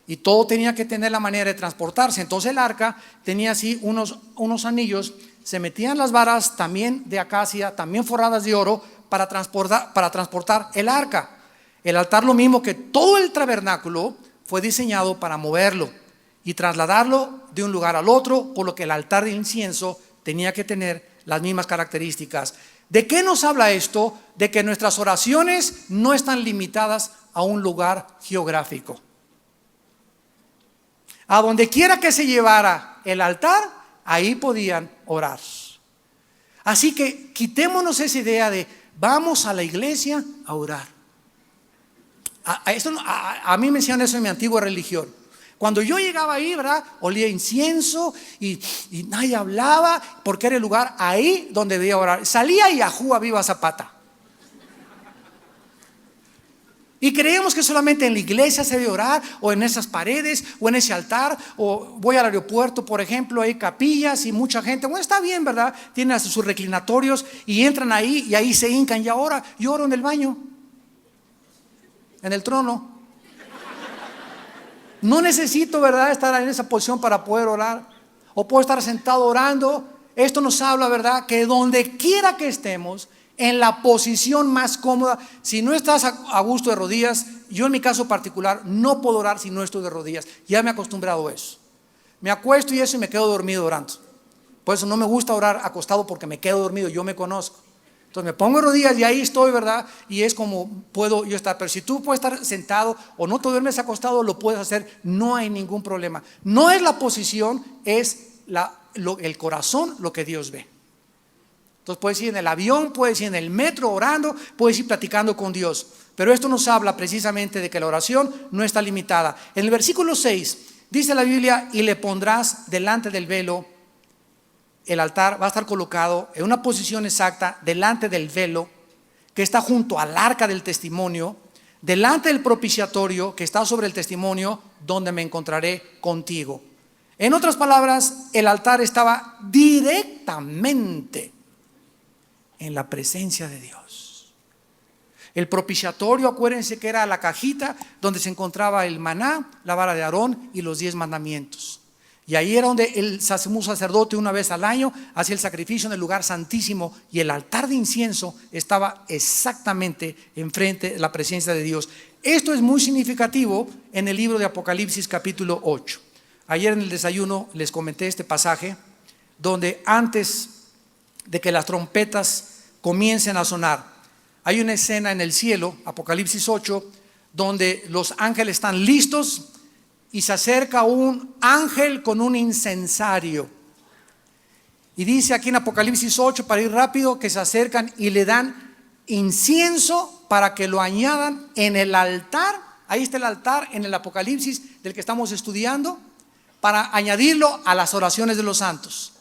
y todo tenía que tener la manera de transportarse. Entonces el arca tenía así unos anillos, se metían las varas también de acacia, también forradas de oro, para transportar el arca. El altar, lo mismo que todo el tabernáculo, fue diseñado para moverlo y trasladarlo de un lugar al otro, por lo que el altar de incienso tenía que tener las mismas características. ¿De qué nos habla esto? De que nuestras oraciones no están limitadas a un lugar geográfico. A donde quiera que se llevara el altar, ahí podían orar. Así que quitémonos esa idea de vamos a la iglesia a orar. A mí me decían eso en mi antigua religión. Cuando yo llegaba ahí, ¿verdad? Olía incienso y nadie hablaba, porque era el lugar ahí donde debía orar. Salía y ajúa viva Zapata. Y creemos que solamente en la iglesia se debe orar, o en esas paredes, o en ese altar, o voy al aeropuerto, por ejemplo, hay capillas y mucha gente. Bueno, está bien, ¿verdad? Tienen hasta sus reclinatorios y entran ahí y ahí se hincan. Y ahora yo oro en el baño, en el trono. No necesito, ¿verdad?, estar en esa posición para poder orar. O puedo estar sentado orando. Esto nos habla, ¿verdad?, que donde quiera que estemos, en la posición más cómoda, si no estás a gusto de rodillas, yo en mi caso particular no puedo orar si no estoy de rodillas. Ya me he acostumbrado a eso. Me acuesto y me quedo dormido orando. Por eso no me gusta orar acostado, porque me quedo dormido, yo me conozco. Entonces me pongo en rodillas y ahí estoy, ¿verdad? Y es como puedo yo estar. Pero si tú puedes estar sentado o no te duermes acostado, lo puedes hacer, no hay ningún problema. No es la posición, es el corazón lo que Dios ve. Entonces puedes ir en el avión, puedes ir en el metro orando, puedes ir platicando con Dios. Pero esto nos habla precisamente de que la oración no está limitada. En el versículo 6 dice la Biblia: y le pondrás delante del velo. El altar va a estar colocado en una posición exacta delante del velo que está junto al arca del testimonio, delante del propiciatorio que está sobre el testimonio, donde me encontraré contigo. En otras palabras, el altar estaba directamente en la presencia de Dios. El propiciatorio, acuérdense que era la cajita donde se encontraba el maná, la vara de Aarón y los 10 mandamientos. Y ahí era donde el sumo sacerdote una vez al año hacía el sacrificio en el lugar santísimo, y el altar de incienso estaba exactamente enfrente de la presencia de Dios. Esto es muy significativo en el libro de Apocalipsis capítulo 8. Ayer en el desayuno les comenté este pasaje donde antes de que las trompetas comiencen a sonar, hay una escena en el cielo, Apocalipsis 8, donde los ángeles están listos. Y se acerca un ángel con un incensario. Y dice aquí en Apocalipsis 8, para ir rápido, que se acercan y le dan incienso para que lo añadan en el altar. Ahí está el altar en el Apocalipsis del que estamos estudiando, para añadirlo a las oraciones de los santos.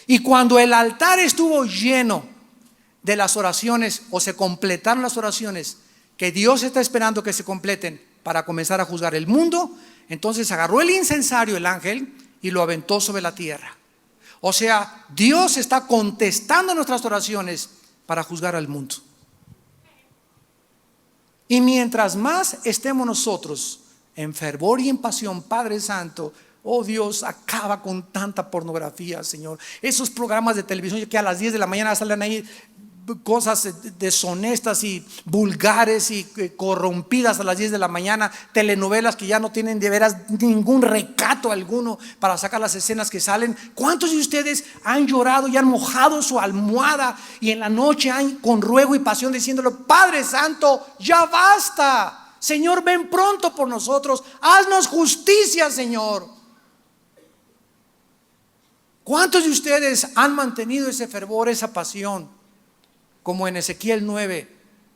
Y cuando el altar estuvo lleno de las oraciones, o se completaron las oraciones que Dios está esperando que se completen, para comenzar a juzgar el mundo. Entonces agarró el incensario, el ángel, y lo aventó sobre la tierra. O sea, Dios está contestando nuestras oraciones para juzgar al mundo. Y mientras más estemos nosotros en fervor y en pasión, Padre Santo, oh Dios, acaba con tanta pornografía, Señor. Esos programas de televisión que a las 10 de la mañana salen ahí cosas deshonestas y vulgares y corrompidas a las 10 de la mañana, telenovelas que ya no tienen de veras ningún recato alguno para sacar las escenas que salen. ¿Cuántos de ustedes han llorado y han mojado su almohada y en la noche han con ruego y pasión diciéndole: Padre Santo, ya basta, Señor, ven pronto por nosotros, haznos justicia, Señor? ¿Cuántos de ustedes han mantenido ese fervor, esa pasión? Como en Ezequiel 9,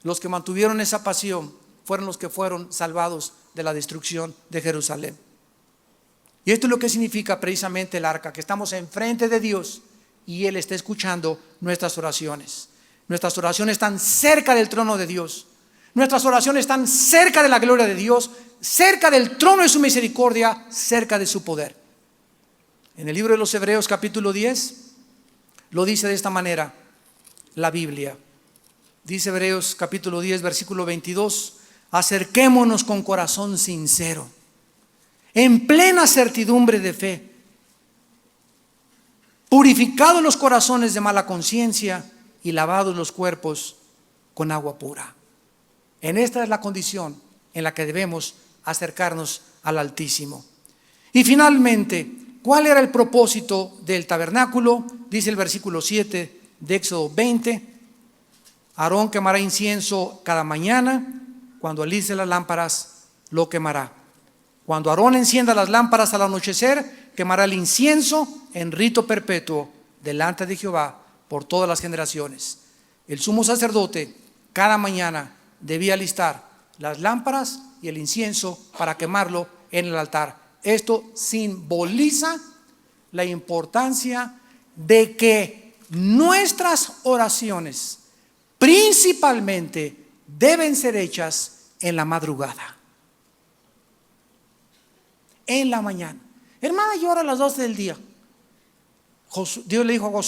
los que mantuvieron esa pasión fueron los que fueron salvados de la destrucción de Jerusalén. Y esto es lo que significa precisamente el arca, que estamos enfrente de Dios y Él está escuchando nuestras oraciones. Nuestras oraciones están cerca del trono de Dios. Nuestras oraciones están cerca de la gloria de Dios, cerca del trono de su misericordia, cerca de su poder. En el libro de los Hebreos capítulo 10 lo dice de esta manera la Biblia. Dice Hebreos capítulo 10 versículo 22: acerquémonos con corazón sincero, en plena certidumbre de fe, purificados los corazones de mala conciencia y lavados los cuerpos con agua pura. En esta es la condición en la que debemos acercarnos al Altísimo. Y finalmente, ¿cuál era el propósito del tabernáculo? Dice el versículo 7 de Éxodo 20: Aarón quemará incienso cada mañana, cuando alice las lámparas lo quemará. Cuando Aarón encienda las lámparas al anochecer, quemará el incienso en rito perpetuo delante de Jehová por todas las generaciones. El sumo sacerdote cada mañana debía alistar las lámparas y el incienso para quemarlo en el altar. Esto simboliza la importancia de que nuestras oraciones principalmente deben ser hechas en la madrugada, en la mañana. Hermana, yo oro a las 12 del día. Dios le dijo a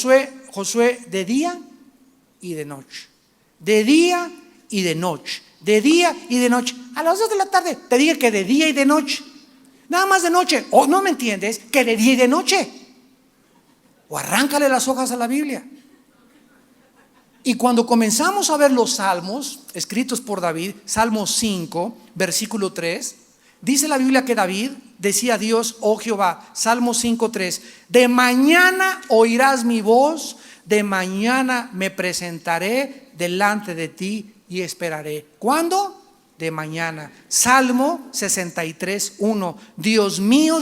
Josué, de día y de noche, de día y de noche, de día y de noche. A las 2 de la tarde te dije que de día y de noche, nada más de noche. ¿O no me entiendes? Que de día y de noche. O arráncale las hojas a la Biblia. Y cuando comenzamos a ver los salmos escritos por David, Salmo 5, versículo 3, dice la Biblia que David decía a Dios: oh Jehová, Salmo 5, 3, de mañana oirás mi voz, de mañana me presentaré delante de ti y esperaré. ¿Cuándo? De mañana. Salmo 63, 1, Dios mío,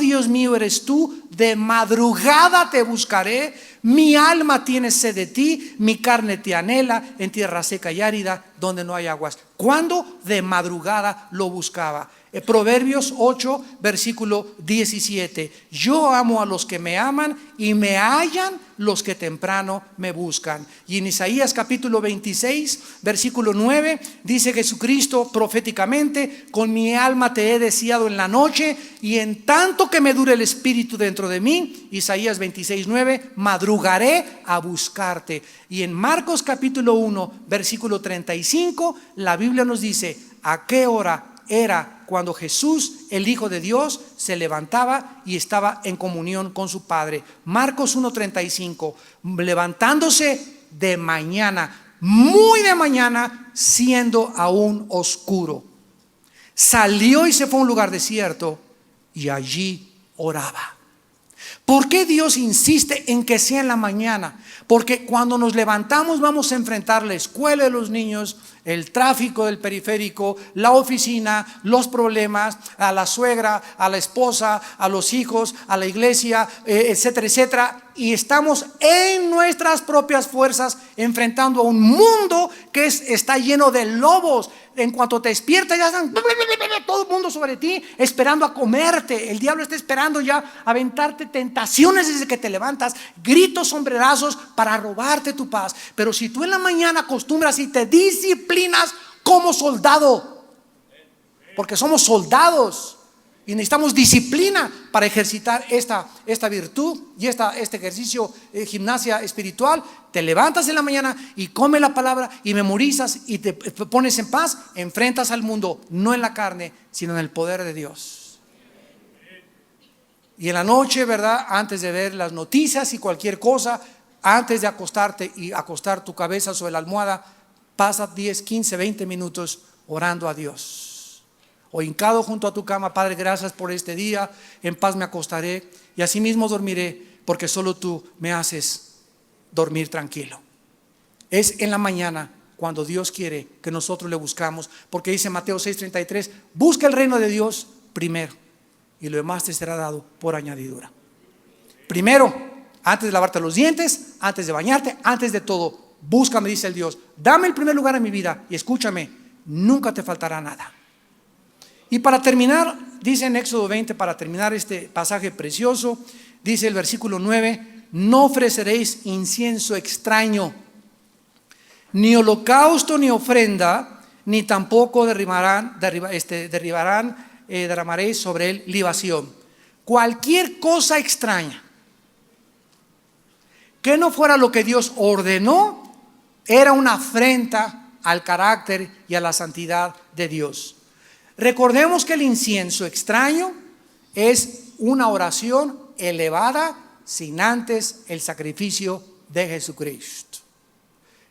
eres tú, de madrugada te buscaré, mi alma tiene sed de ti, mi carne te anhela en tierra seca y árida donde no hay aguas. ¿Cuándo? De madrugada lo buscaba. Proverbios 8, versículo 17, yo amo a los que me aman y me hallan los que temprano me buscan. Y en Isaías capítulo 26, versículo 9, dice Jesucristo proféticamente: con mi alma te he deseado en la noche y en tanto que me dure el espíritu dentro de mí. Isaías 26, 9, madrugaré a buscarte. Y en Marcos capítulo 1, versículo 35, la Biblia nos dice a qué hora era cuando Jesús, el Hijo de Dios, se levantaba y estaba en comunión con su Padre. Marcos 1:35, levantándose de mañana, muy de mañana, siendo aún oscuro, salió y se fue a un lugar desierto y allí oraba. ¿Por qué Dios insiste en que sea en la mañana? Porque cuando nos levantamos vamos a enfrentar la escuela de los niños, el tráfico del periférico, la oficina, los problemas, a la suegra, a la esposa, a los hijos, a la iglesia, etcétera, etcétera. Y estamos en nuestras propias fuerzas enfrentando a un mundo que está lleno de lobos. En cuanto te despiertas ya están todo el mundo sobre ti esperando a comerte. El diablo está esperando ya aventarte tentaciones desde que te levantas, gritos, sombrerazos para robarte tu paz. Pero si tú en la mañana acostumbras y te disciplinas como soldado, porque somos soldados y necesitamos disciplina para ejercitar esta virtud y este ejercicio, gimnasia espiritual. Te levantas en la mañana y comes la palabra y memorizas y te pones en paz. Enfrentas al mundo, no en la carne, sino en el poder de Dios. Y en la noche, ¿verdad? Antes de ver las noticias y cualquier cosa, antes de acostarte y acostar tu cabeza sobre la almohada, pasa 10, 15, 20 minutos orando a Dios. O hincado junto a tu cama: Padre, gracias por este día, en paz me acostaré y asimismo dormiré, porque solo tú me haces dormir tranquilo. Es en la mañana cuando Dios quiere que nosotros le buscamos, porque dice Mateo 6:33: busca el reino de Dios primero y lo demás te será dado por añadidura. Primero, antes de lavarte los dientes, antes de bañarte, antes de todo, búscame, dice el Dios. Dame el primer lugar en mi vida y escúchame, nunca te faltará nada. Y para terminar, dice en Éxodo 20, para terminar este pasaje precioso, dice el versículo 9: no ofreceréis incienso extraño, ni holocausto, ni ofrenda, ni tampoco derramaréis sobre él libación. Cualquier cosa extraña que no fuera lo que Dios ordenó, era una afrenta al carácter y a la santidad de Dios. Recordemos que el incienso extraño es una oración elevada sin antes el sacrificio de Jesucristo.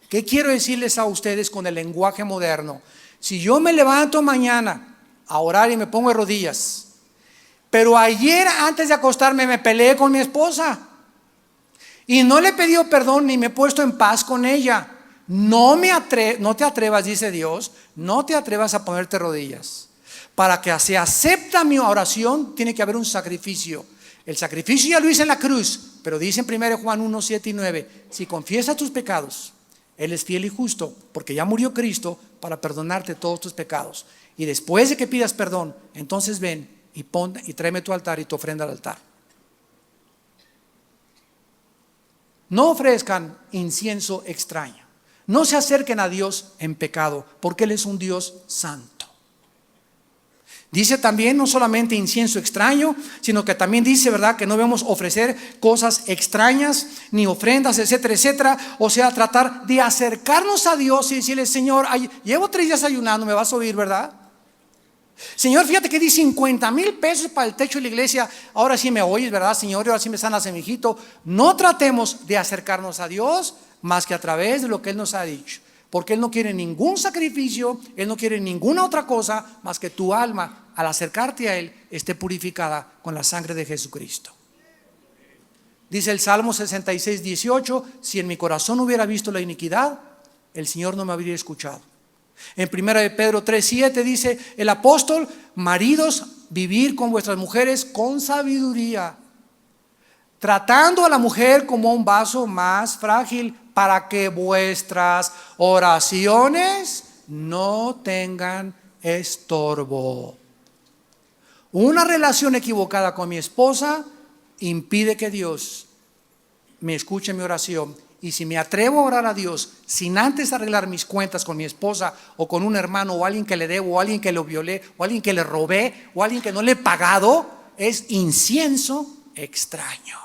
¿Qué quiero decirles a ustedes con el lenguaje moderno? Si yo me levanto mañana a orar y me pongo de rodillas, pero ayer antes de acostarme me peleé con mi esposa y no le he pedido perdón ni me he puesto en paz con ella, no te atrevas, dice Dios, no te atrevas a ponerte rodillas. Para que se acepte mi oración tiene que haber un sacrificio. El sacrificio ya lo hice en la cruz, pero dice en 1 Juan 1, 7 y 9: si confiesas tus pecados, Él es fiel y justo, porque ya murió Cristo para perdonarte todos tus pecados. Y después de que pidas perdón, entonces ven y tráeme tu altar y tu ofrenda al altar. No ofrezcan incienso extraño. No se acerquen a Dios en pecado, porque Él es un Dios santo. Dice también no solamente incienso extraño, sino que también dice, ¿verdad?, que no debemos ofrecer cosas extrañas, ni ofrendas, etcétera, etcétera. O sea, tratar de acercarnos a Dios y decirle: Señor, llevo 3 días ayunando, me vas a oír, ¿verdad? Señor, fíjate que di 50,000 pesos para el techo de la iglesia, ahora sí me oyes, ¿verdad, Señor? Ahora sí me sanas, mi hijito. No tratemos de acercarnos a Dios más que a través de lo que Él nos ha dicho, porque Él no quiere ningún sacrificio, Él no quiere ninguna otra cosa más que tu alma, al acercarte a Él, esté purificada con la sangre de Jesucristo. Dice el Salmo 66, 18: si en mi corazón hubiera visto la iniquidad, el Señor no me habría escuchado. En 1 Pedro 3, 7 dice el apóstol: maridos, vivir con vuestras mujeres con sabiduría, tratando a la mujer como un vaso más frágil, para que vuestras oraciones no tengan estorbo. Una relación equivocada con mi esposa impide que Dios me escuche mi oración. Y si me atrevo a orar a Dios sin antes arreglar mis cuentas con mi esposa, o con un hermano, o alguien que le debo, o alguien que lo violé, o alguien que le robé, o alguien que no le he pagado, es incienso extraño.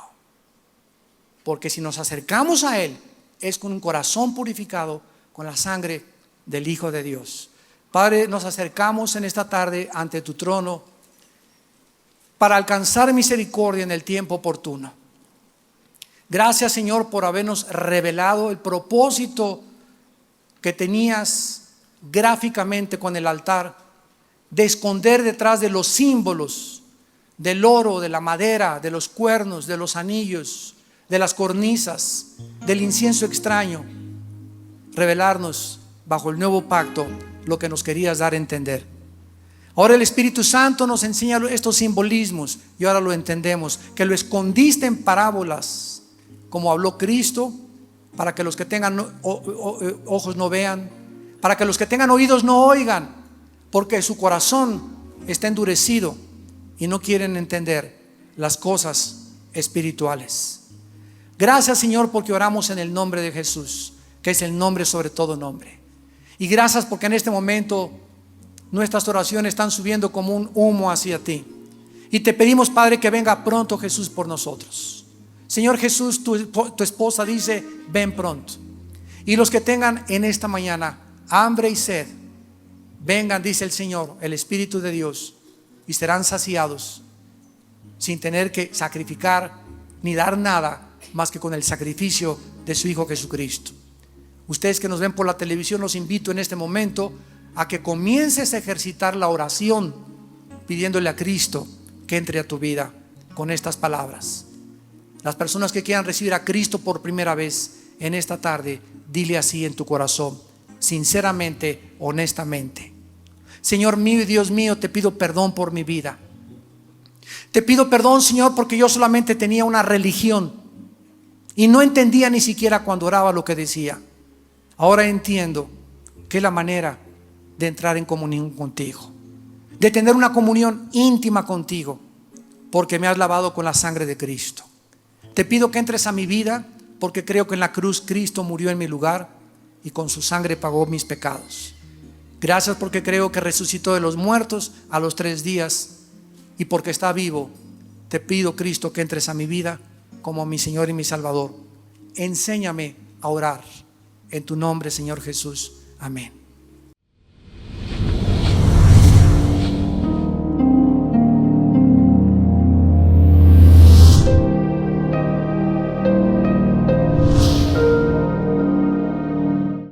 Porque si nos acercamos a Él, es con un corazón purificado con la sangre del Hijo de Dios. Padre, nos acercamos en esta tarde ante tu trono para alcanzar misericordia en el tiempo oportuno. Gracias, Señor, por habernos revelado el propósito que tenías gráficamente con el altar, de esconder detrás de los símbolos del oro, de la madera, de los cuernos, de los anillos, de las cornisas, del incienso extraño, revelarnos bajo el nuevo pacto lo que nos querías dar a entender. Ahora el Espíritu Santo nos enseña estos simbolismos y ahora lo entendemos, que lo escondiste en parábolas, como habló Cristo, para que los que tengan ojos no vean, para que los que tengan oídos no oigan, porque su corazón está endurecido y no quieren entender las cosas espirituales. Gracias, Señor, porque oramos en el nombre de Jesús, que es el nombre sobre todo nombre. Y gracias porque en este momento nuestras oraciones están subiendo como un humo hacia ti. Y te pedimos, Padre, que venga pronto Jesús por nosotros. Señor Jesús, tu esposa dice, ven pronto. Y los que tengan en esta mañana hambre y sed, vengan, dice el Señor, el Espíritu de Dios, y serán saciados sin tener que sacrificar ni dar nada más que con el sacrificio de su Hijo Jesucristo. Ustedes que nos ven por la televisión, los invito en este momento a que comiences a ejercitar la oración pidiéndole a Cristo que entre a tu vida con estas palabras. Las personas que quieran recibir a Cristo por primera vez en esta tarde, dile así en tu corazón, sinceramente, honestamente: Señor mío y Dios mío, te pido perdón por mi vida. Te pido perdón, Señor, porque yo solamente tenía una religión y no entendía ni siquiera cuando oraba lo que decía. Ahora entiendo que es la manera de entrar en comunión contigo, de tener una comunión íntima contigo, porque me has lavado con la sangre de Cristo. Te pido que entres a mi vida, porque creo que en la cruz Cristo murió en mi lugar y con su sangre pagó mis pecados. Gracias porque creo que resucitó de los muertos a los 3 días, y porque está vivo, te pido, Cristo, que entres a mi vida como mi Señor y mi Salvador. Enséñame a orar en tu nombre, Señor Jesús. Amén.